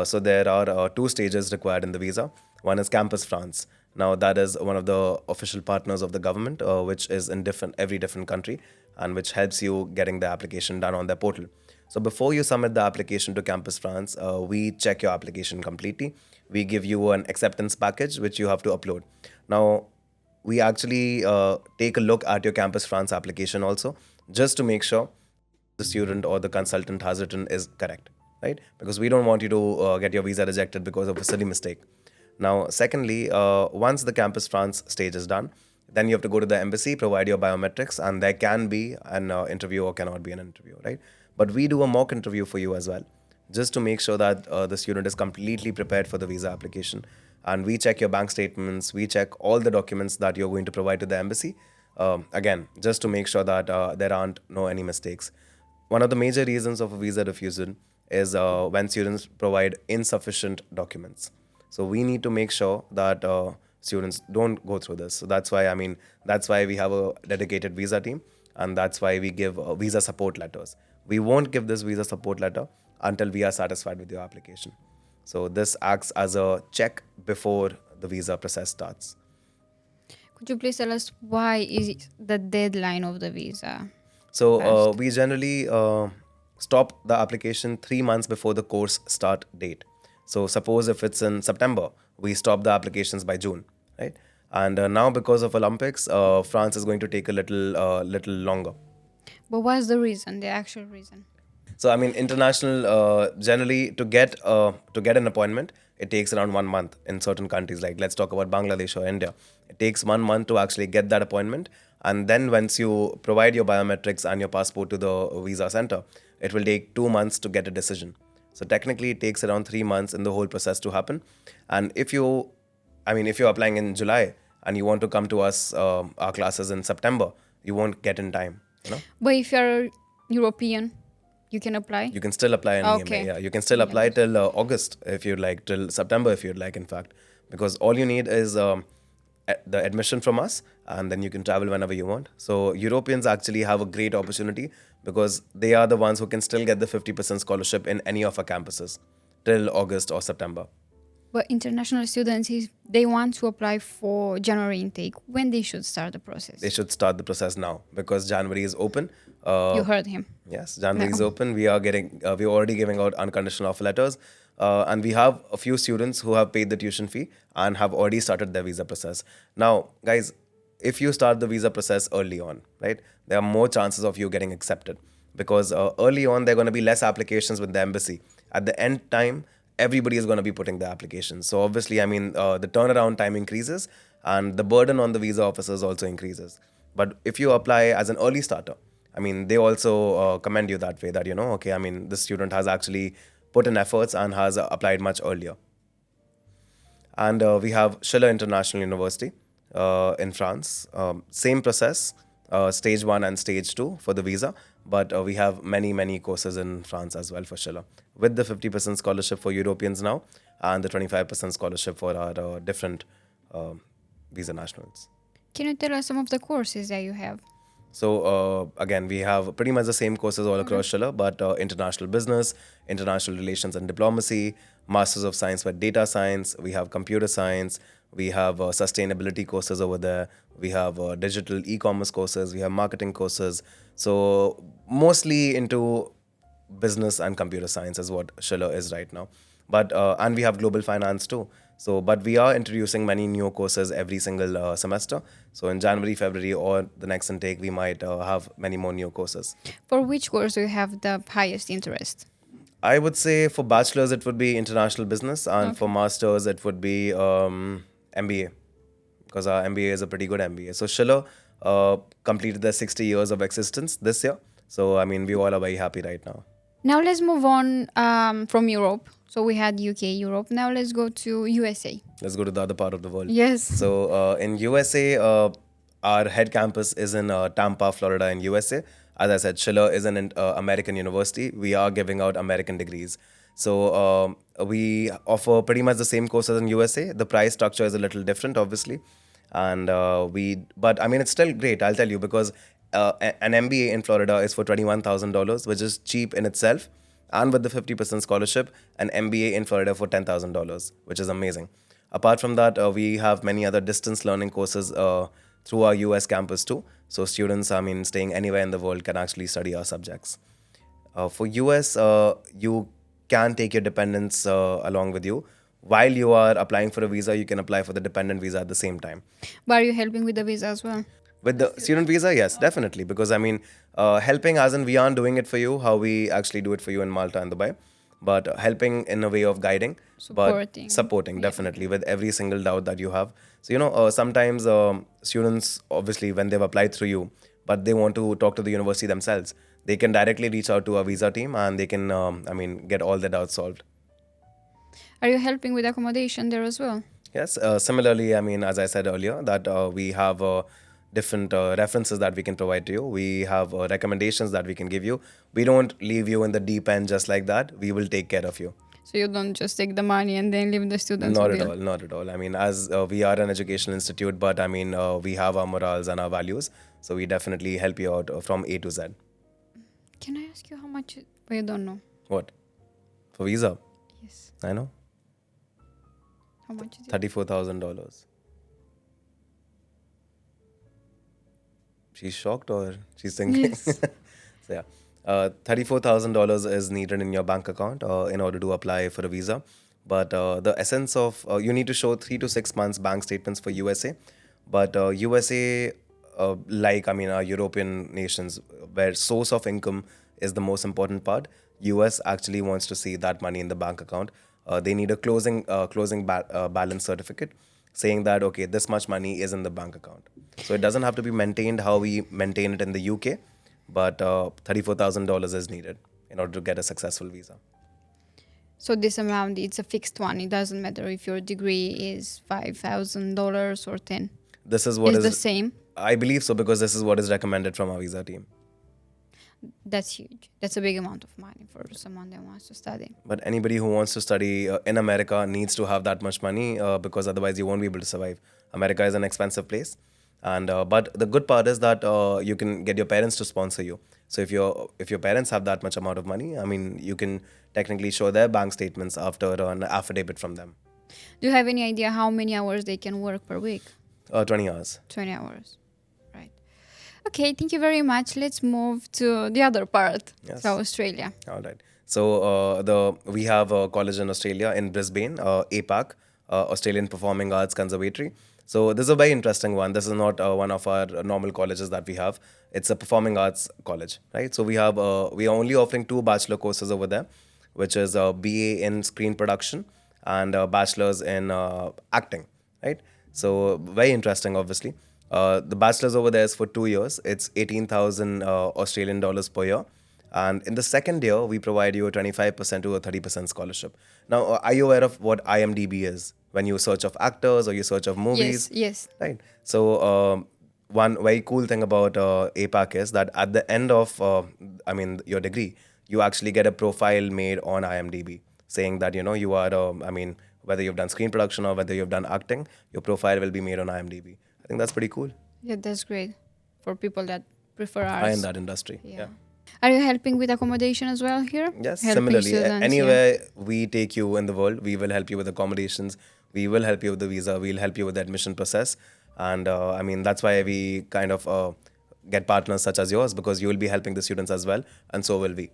So there are two stages required in the visa. One is Campus France. Now that is one of the official partners of the government, which is in every different country, and which helps you getting the application done on their portal. So before you submit the application to Campus France, we check your application completely. We give you an acceptance package which you have to upload. Now, we actually take a look at your Campus France application also, just to make sure the student or the consultant has written is correct, right? Because we don't want you to get your visa rejected because of a silly mistake. Now, secondly, once the Campus France stage is done, Then you have to go to the embassy, provide your biometrics, and there can be an interview or cannot be an interview, right? But we do a mock interview for you as well, just to make sure that the student is completely prepared for the visa application. And we check your bank statements, we check all the documents that you're going to provide to the embassy. Again, just to make sure that there aren't no any mistakes. One of the major reasons of a visa refusal is when students provide insufficient documents. So we need to make sure that students don't go through this. So that's why, that's why we have a dedicated visa team, and that's why we give visa support letters. We won't give this visa support letter until we are satisfied with your application. So this acts as a check before the visa process starts. Could you please tell us why is the deadline of the visa? So we generally stop the application 3 months before the course start date. So suppose if it's in September, we stop the applications by June, right? And now because of Olympics, France is going to take a little longer. But what's the reason, the actual reason? So international generally to get an appointment, it takes around 1 month in certain countries. Like let's talk about Bangladesh or India. It takes 1 month to actually get that appointment, and then once you provide your biometrics and your passport to the visa center, it will take 2 months to get a decision. So technically, it takes around 3 months in the whole process to happen. And if you're applying in July and you want to come to us our classes in September, you won't get in time. But if you're European, you can apply? You can still apply an Okay. EMA. Yeah, you can still apply till August if you'd like, till September if you'd like, in fact, because all you need is the admission from us, and then you can travel whenever you want. So Europeans actually have a great opportunity because they are the ones who can still get the 50% scholarship in any of our campuses till August or September. But international students, if they want to apply for January intake, when they should start the process? They should start the process now because January is open. You heard him. Yes, January is open. We're already giving out unconditional offer letters, and we have a few students who have paid the tuition fee and have already started their visa process. Now, guys, if you start the visa process early on, right, there are more chances of you getting accepted because early on there are going to be less applications with the embassy. At the end time, everybody is going to be putting the applications. So obviously, the turnaround time increases and the burden on the visa officers also increases. But if you apply as an early starter, they also commend you that way that, okay, this student has actually put in efforts and has applied much earlier. And we have Schiller International University in France. Same process, stage 1 and stage 2 for the visa. But we have many courses in France as well for Schiller, with the 50% scholarship for Europeans now and the 25% scholarship for our different visa nationals. Can you tell us some of the courses that you have? So again, we have pretty much the same courses all across Schiller, but international business, international relations and diplomacy, Masters of Science for data science, we have computer science, we have sustainability courses over there, we have digital e-commerce courses, we have marketing courses. So mostly into business and computer science is what Schiller is right now. But and we have global finance too. So, but we are introducing many new courses every single semester. So in January, February, or the next intake, we might have many more new courses. For which course do you have the highest interest? I would say for bachelor's, it would be international business, and for master's, it would be MBA, because our MBA is a pretty good MBA. So Schiller completed their 60 years of existence this year. So, we all are very happy right now. Now let's move on from Europe. So we had UK, Europe. Now let's go to USA. Let's go to the other part of the world. Yes. So in USA, our head campus is in Tampa, Florida, in USA. As I said, Schiller is an American university. We are giving out American degrees. So we offer pretty much the same courses in USA. The price structure is a little different, obviously. And but it's still great, I'll tell you, because an MBA in Florida is for $21,000, which is cheap in itself. And with the 50% scholarship, an MBA in Florida for $10,000, which is amazing. Apart from that, we have many other distance learning courses through our US campus too. So students, staying anywhere in the world can actually study our subjects. For US, you can take your dependents along with you. While you are applying for a visa, you can apply for the dependent visa at the same time. But are you helping with the visa as well? With the student visa, yes, definitely. Because helping as in we aren't doing it for you, how we actually do it for you in Malta and Dubai. but helping in a way of guiding, but Supporting. supporting Yeah. definitely with every single doubt that you have. So, sometimes students, obviously, when they've applied through you, but they want to talk to the university themselves, they can directly reach out to our visa team and they can, get all their doubts solved. Are you helping with accommodation there as well? Yes, similarly, as I said earlier, that we have different references that we can provide to you. We have recommendations that we can give you. We don't leave you in the deep end just like that. We will take care of you. So you don't just take the money and then leave the students Not with at bill. all, not at all. As we are an educational institute, but we have our morals and our values. So we definitely help you out from A to Z. Can I ask you how much? But you don't know. What? For visa? Yes. I know. How much is it? $34,000. She's shocked or she's thinking? Yes. So yeah, $34,000 is needed in your bank account in order to apply for a visa. But the essence of you need to show 3 to 6 months bank statements for USA. But USA, our European nations, where source of income is the most important part, US actually wants to see that money in the bank account. They need a closing balance certificate saying that okay, this much money is in the bank account. So it doesn't have to be maintained how we maintain it in the UK, but $34,000 is needed in order to get a successful visa. So this amount, it's a fixed one. It doesn't matter if your degree is $5,000 or 10. This is what It's the is, same. I believe so, because this is what is recommended from our visa team. That's huge. That's a big amount of money for someone that wants to study. But anybody who wants to study in America needs to have that much money because otherwise you won't be able to survive. America is an expensive place, and but the good part is that you can get your parents to sponsor you. So if your parents have that much amount of money, you can technically show their bank statements after an affidavit from them. Do you have any idea how many hours they can work per week? 20 hours. 20 hours. Right. Okay, thank you very much. Let's move to the other part. Yes. So Australia. All right. So we have a college in Australia in Brisbane, APAC, Australian Performing Arts Conservatory. So this is a very interesting one. This is not one of our normal colleges that we have. It's a performing arts college, right? So we are only offering 2 bachelor courses over there, which is a BA in screen production and a bachelor's in acting, right? So very interesting, obviously. The bachelor's over there is for 2 years. It's 18,000 Australian dollars per year. And in the second year, we provide you a 25% to a 30% scholarship. Now, are you aware of what IMDb is? When you search of actors or you search of movies? Yes. Right. So, one very cool thing about APAC is that at the end of, your degree, you actually get a profile made on IMDb saying that, you are, whether you've done screen production or whether you've done acting, your profile will be made on IMDb. I think that's pretty cool. Yeah, that's great for people that prefer I in arts. that industry. Yeah. Are you helping with accommodation as well here? Yes, Helping similarly, students, anywhere we take you in the world, we will help you with accommodations, we will help you with the visa, we'll help you with the admission process. And that's why we kind of get partners such as yours, because you will be helping the students as well, and so will we.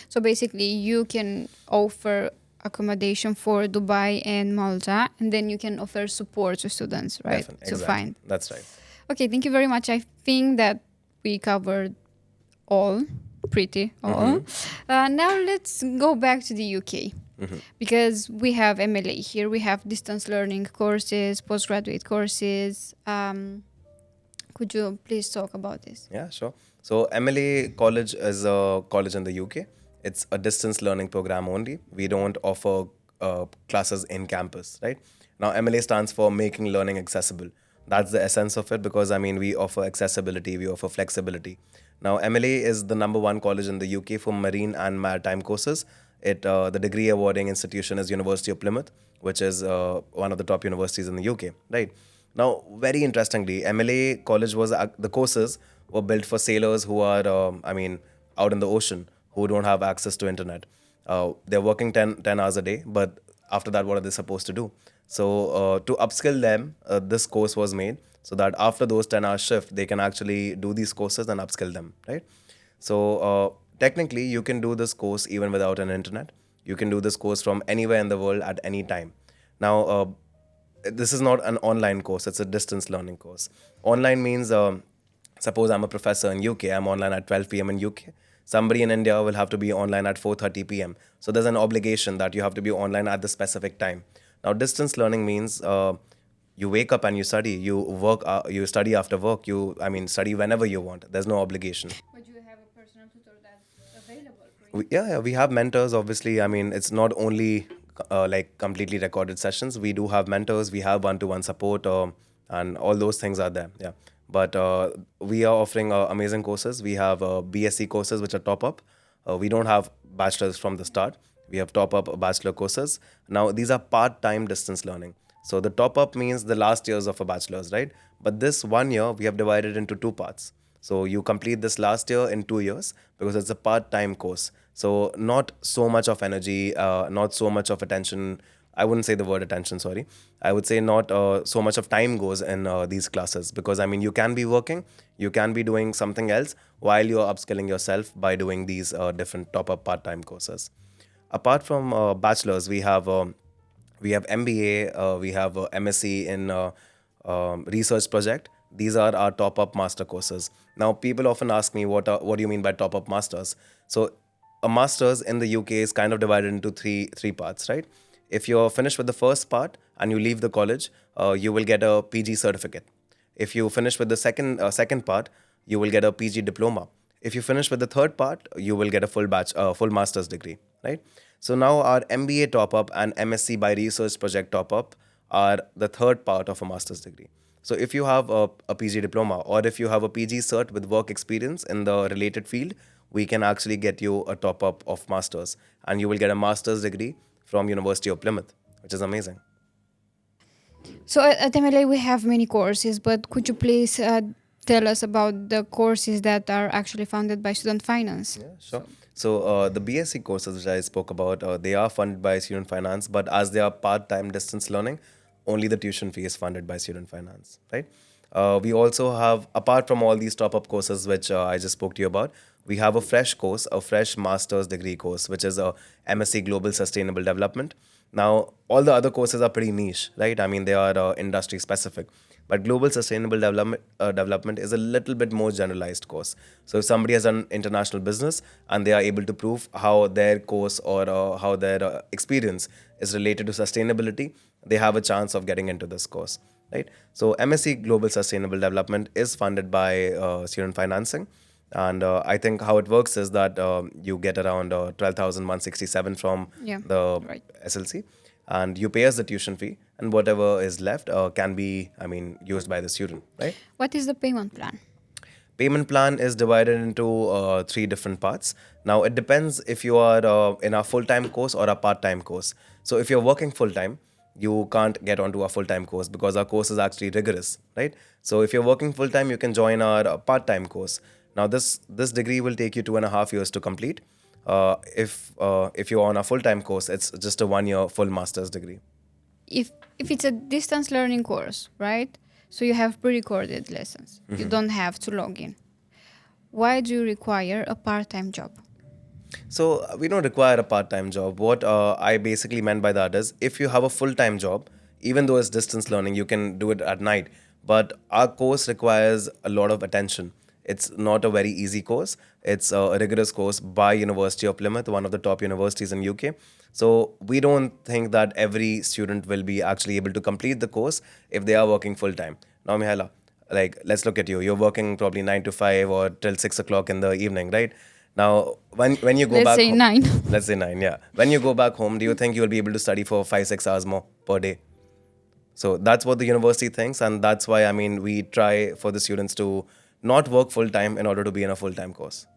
So basically, you can offer accommodation for Dubai and Malta, and then you can offer support to students, right? Definitely, To exactly. find. That's right. Okay, thank you very much. I think that we covered all, pretty all. Now let's go back to the UK. Because we have MLA here, we have distance learning courses, postgraduate courses. Could you please talk about this? Yeah, sure. So MLA College is a college in the UK. It's a distance learning program only. We don't offer classes in campus, right? Now MLA stands for Making Learning Accessible. That's the essence of it, because we offer accessibility, we offer flexibility. Now MLA is the #1 college in the UK for marine and maritime courses. The degree awarding institution is University of Plymouth, which is one of the top universities in the UK, right? Now, very interestingly, MLA College the courses were built for sailors who are, out in the ocean, who don't have access to internet. They're working 10 hours a day, but after that, what are they supposed to do? So to upskill them, this course was made so that after those 10-hour shift, they can actually do these courses and upskill them, right? So technically, you can do this course even without an internet. You can do this course from anywhere in the world at any time. Now, this is not an online course, it's a distance learning course. Online means, suppose I'm a professor in UK, I'm online at 12 p.m. in UK. Somebody in India will have to be online at 4:30 p.m. So there's an obligation that you have to be online at the specific time. Now, distance learning means you wake up and you study. You work. You study after work. Study whenever you want. There's no obligation. But you have a personal tutor that's available for you. Yeah, we have mentors. Obviously, I mean, it's not only like completely recorded sessions. We do have mentors. We have one-to-one support, and all those things are there. Yeah, but we are offering amazing courses. We have BSc courses which are top up. We don't have bachelors from the start. We have top up bachelor courses. Now these are part-time distance learning. So the top up means the last years of a bachelor's, right? But this 1 year we have divided into two parts. So you complete this last year in 2 years because it's a part-time course. So not so much of energy, not so much of attention. I wouldn't say the word attention, sorry. I would say not so much of time goes in these classes because I mean you can be working, you can be doing something else while you're upskilling yourself by doing these different top-up part-time courses. Apart from bachelors, we have MBA, we have MSc in research project. These are our top up master courses. Now, people often ask me, what do you mean by top up masters? So, a master's in the UK is kind of divided into three parts, right? If you're finished with the first part and you leave the college, you will get a PG certificate. If you finish with the second part, you will get a PG diploma. If you finish with the third part, you will get a full master's degree, right? So now our MBA top up and MSc by research project top up are the third part of a master's degree. So if you have a PG diploma or if you have a PG cert with work experience in the related field, we can actually get you a top up of masters and you will get a master's degree from University of Plymouth, which is amazing. So at MLA we have many courses, but could you please tell us about the courses that are actually funded by student finance? Yeah, sure. So the BSc courses which I spoke about, they are funded by student finance, but as they are part-time distance learning, only the tuition fee is funded by student finance, right? We also have, apart from all these top-up courses which I just spoke to you about, we have a fresh course, a fresh master's degree course, which is a MSc Global Sustainable Development. Now, all the other courses are pretty niche, right? I mean, they are industry specific. But global sustainable development is a little bit more generalized course. So if somebody has done international business and they are able to prove how their course or how their experience is related to sustainability, they have a chance of getting into this course, right? So MSc Global Sustainable Development is funded by student financing. And I think how it works is that you get around 12,167 from Yeah, the right. SLC, and you pay us the tuition fee, and whatever is left can be, used by the student, right? What is the payment plan? Payment plan is divided into three different parts. Now, it depends if you are in a full-time course or a part-time course. So, if you're working full-time, you can't get onto a full-time course because our course is actually rigorous, right? So, if you're working full-time, you can join our part-time course. Now, this degree will take you 2.5 years to complete. If you're on a full-time course, it's just a 1 year full master's degree. If it's a distance learning course, right? So you have pre-recorded lessons. You don't have to log in. Why do you require a part-time job? So we don't require a part-time job. What I basically meant by that is if you have a full-time job, even though it's distance learning, you can do it at night. But our course requires a lot of attention. It's not a very easy course. It's a rigorous course by University of Plymouth, one of the top universities in UK. So we don't think that every student will be actually able to complete the course if they are working full-time. Now, Mihaela, like let's look at you. You're working probably 9 to 5 or till 6 o'clock in the evening, right? Now, when you go Let's back say home, 9. let's say 9, yeah. When you go back home, do you think you will be able to study for 5 6 hours more per day? So that's what the university thinks, and that's why we try for the students to not work full time in order to be in a full time course.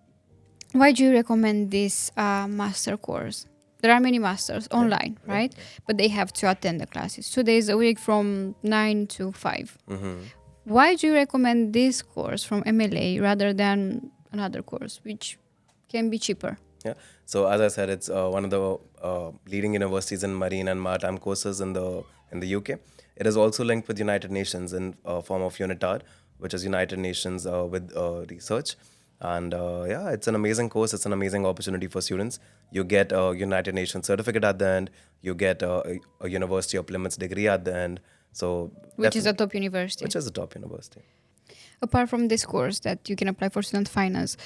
Why do you recommend this master course? There are many masters online, right? But they have to attend the classes 2 days a week from 9 to 5. Why do you recommend this course from MLA rather than another course, which can be cheaper? Yeah. So as I said, it's one of the leading universities in marine and maritime courses in the UK. It is also linked with United Nations in form of UNITAR, which is United Nations with research. And yeah, it's an amazing course. It's an amazing opportunity for students. You get a United Nations certificate at the end. You get a University of Plymouth's degree at the end. So Which is a definitely- top university. which is a top university. Apart from this course that you can apply for student finance,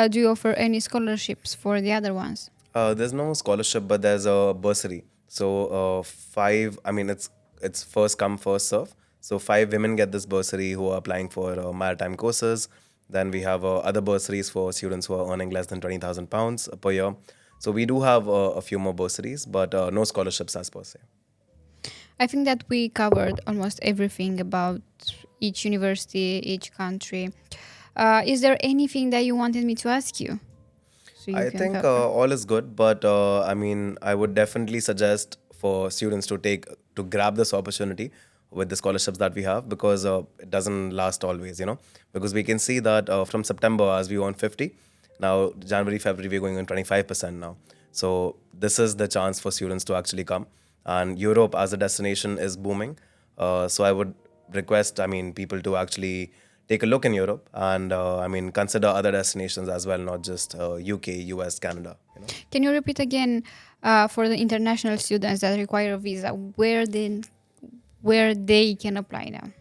do you offer any scholarships for the other ones? There's no scholarship, but there's a bursary. So five. I mean, it's first come first serve. So five women get this bursary who are applying for maritime courses. Then we have other bursaries for students who are earning less than 20,000 pounds per year. So we do have a few more bursaries, but no scholarships as per se. I think that we covered almost everything about each university, each country. Is there anything that you wanted me to ask you? So you I can think cover. all is good, but I mean, I would definitely suggest for students to grab this opportunity with the scholarships that we have because it doesn't last always, because we can see that from September as we were on 50, now January, February we're going on 25% now. So this is the chance for students to actually come, and Europe as a destination is booming. So I would request, I mean, people to actually take a look in Europe and I mean consider other destinations as well, not just UK, US, Canada. Can you repeat again for the international students that require a visa, where they can apply now?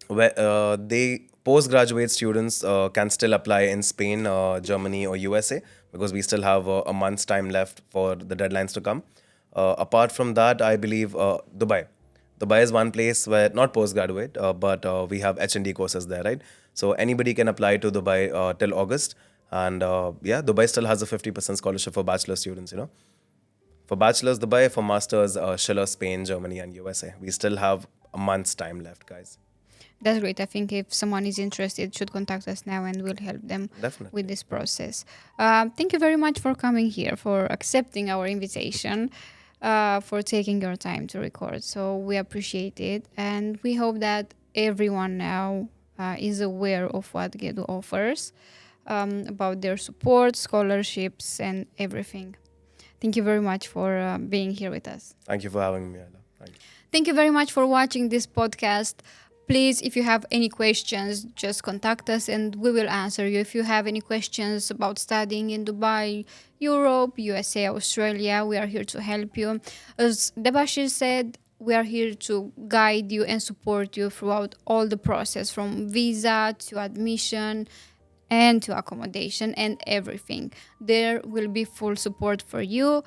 Where they postgraduate students can still apply in Spain, Germany, or USA because we still have a month's time left for the deadlines to come. Apart from that, I believe Dubai. Dubai is one place where not postgraduate, but we have H&D courses there, right? So anybody can apply to Dubai till August, and yeah, Dubai still has a 50% scholarship for bachelor students. For bachelors, Dubai; for masters, Schiller, Spain, Germany, and USA. We still have a month's time left, guys. That's great. I think if someone is interested, should contact us now, and we'll help them with Definitely. this process. Thank you very much for coming here, for accepting our invitation, for taking your time to record. So we appreciate it, and we hope that everyone now is aware of what Gedu offers, about their support, scholarships, and everything. Thank you very much for being here with us. Thank you for having me, Ella. Thank you. Thank you very much for watching this podcast. Please, if you have any questions, just contact us and we will answer you. If you have any questions about studying in Dubai, Europe, USA, Australia, we are here to help you. As Debashish said, we are here to guide you and support you throughout all the process from visa to admission and to accommodation and everything. There will be full support for you.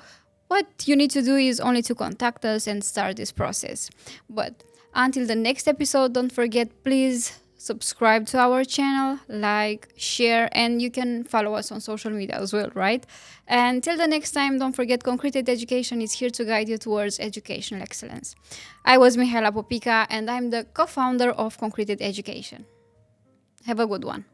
What you need to do is only to contact us and start this process. But until the next episode, don't forget, please subscribe to our channel, like, share, and you can follow us on social media as well, right? And till the next time, don't forget, Concreted Education is here to guide you towards educational excellence. I was Mihaela Popica, and I'm the co-founder of Concreted Education. Have a good one.